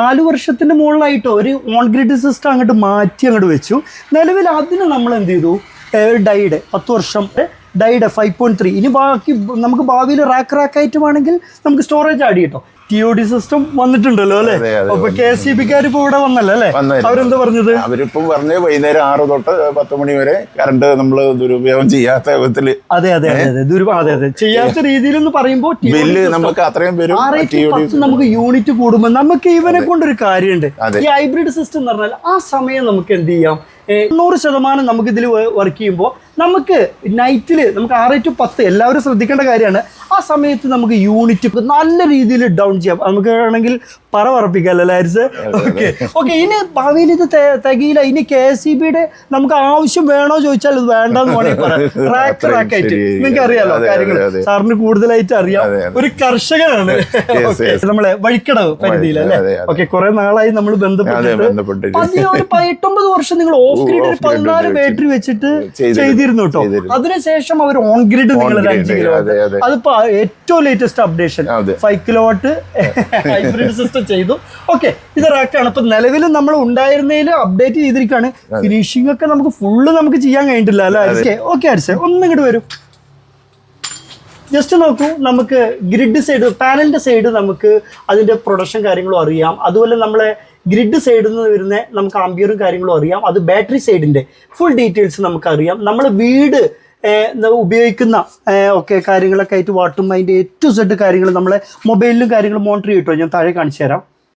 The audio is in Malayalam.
4 വർഷത്തിന് മുകളിലായിട്ടോ ഒരു ഓൺ ഗ്രിഡ് സിസ്റ്റം അങ്ങോട്ട് മാറ്റി അങ്ങോട്ട് വെച്ചു. നിലവിൽ അതിന് നമ്മൾ എന്ത് ചെയ്തു, ഡൈഡ് 10 വർഷം ഡൈഡ് 5.3. ഇനി ബാക്കി നമുക്ക് ഭാവിയിൽ റാക്കായിട്ട് വേണമെങ്കിൽ നമുക്ക് സ്റ്റോറേജ് ആഡ് ചെയ്യട്ടോ. TOD സിസ്റ്റം വന്നിട്ടുണ്ടല്ലോ അല്ലെ. അപ്പൊ KCBക്കാർ ഇപ്പൊ ഇവിടെ വന്നല്ലോ അല്ലെ. അവരെന്താ പറഞ്ഞത്? അവരിപ്പം പറഞ്ഞ വൈകുന്നേരം 6 തൊട്ട് 10 മണി വരെ കറണ്ട് നമ്മൾ ദുരുപയോഗം ചെയ്യാത്ത വിധത്തില്. അതെ ചെയ്യാത്ത രീതിയിൽ എന്ന് പറയുമ്പോൾ ബില്ല് നമുക്ക് അത്രയും വരും. നമുക്ക് യൂണിറ്റ് കൂടുമ്പോൾ നമുക്ക് ഇവനെ കൊണ്ടൊരു കാര്യമുണ്ട്. ഈ ഹൈബ്രിഡ് സിസ്റ്റം എന്ന് പറഞ്ഞാൽ ആ സമയം നമുക്ക് എന്ത് ചെയ്യാം, 100% നമുക്ക് ഇതിൽ വർക്ക് ചെയ്യുമ്പോൾ നമുക്ക് നൈറ്റിൽ നമുക്ക് 6 to 10 എല്ലാവരും ശ്രദ്ധിക്കേണ്ട കാര്യമാണ്. ആ സമയത്ത് നമുക്ക് യൂണിറ്റ് നല്ല രീതിയിൽ ഡൗൺ ചെയ്യാം. നമുക്ക് വേണമെങ്കിൽ പറപ്പിക്കാം ലാരിസ്. ഓക്കെ ഇനി ഭാവിയിൽ ഇത് തികയില്ല. ഇനി KCBയുടെ നമുക്ക് ആവശ്യം വേണോ ചോദിച്ചാൽ ഇത് വേണ്ടെന്ന് വേണമെങ്കിൽ പറയാം. റാക്കായിട്ട് നിങ്ങൾക്ക് അറിയാലോ കാര്യങ്ങൾ, സാറിന് കൂടുതലായിട്ട് അറിയാം. ഒരു കർഷകനാണ് നമ്മളെ വഴിക്കടവ് പരിധിയിൽ അല്ലെ. ഓക്കെ കുറെ നാളായി നമ്മൾ ബന്ധപ്പെട്ടിട്ട് 18-19 വർഷം നിങ്ങൾ ഓഫ് ഗ്രിഡ് 14 ബാറ്ററി വെച്ചിട്ട് ചെയ്തിരുന്നു കേട്ടോ. അതിനുശേഷം അവർ ഓൺ ഗ്രിഡ് നിങ്ങൾ 5 കിലോ, അതിപ്പോ ഏറ്റവും latest updation 5 kilowatt hybrid system ചെയ്തു. ഓക്കെ ഇത് റാക്കാണ്. ഇപ്പൊ നിലവിൽ നമ്മൾ ഉണ്ടായിരുന്നതിൽ അപ്ഡേറ്റ് ചെയ്തിരിക്കുകയാണ്. ഫിനിഷിംഗ് ഒക്കെ നമുക്ക് ഫുള്ള് നമുക്ക് ചെയ്യാൻ കഴിഞ്ഞിട്ടില്ല അല്ലേ. ഓക്കെ അരിസെ ഒന്നിങ്ങോട്ട് വരും, ജസ്റ്റ് നോക്കൂ. നമുക്ക് ഗ്രിഡ് സൈഡ് പാനലിന്റെ സൈഡ് നമുക്ക് അതിന്റെ പ്രൊഡക്ഷൻ കാര്യങ്ങളും അറിയാം. അതുപോലെ നമ്മളെ ഗ്രിഡ് സൈഡിൽ നിന്ന് വരുന്ന നമുക്ക് ആംബിയറും കാര്യങ്ങളും അറിയാം. അത് ബാറ്ററി സൈഡിന്റെ ഫുൾ ഡീറ്റെയിൽസ് നമുക്കറിയാം. നമ്മൾ വീട് ഉപയോഗിക്കുന്ന ഒക്കെ കാര്യങ്ങളൊക്കെ ആയിട്ട് വാട്ടും അതിൻ്റെ A to Z കാര്യങ്ങൾ നമ്മളെ മൊബൈലിലും കാര്യങ്ങൾ മോണിറ്റർ ചെയ്തിട്ടോ. ഞാൻ താഴെ കാണിച്ചു തരാം.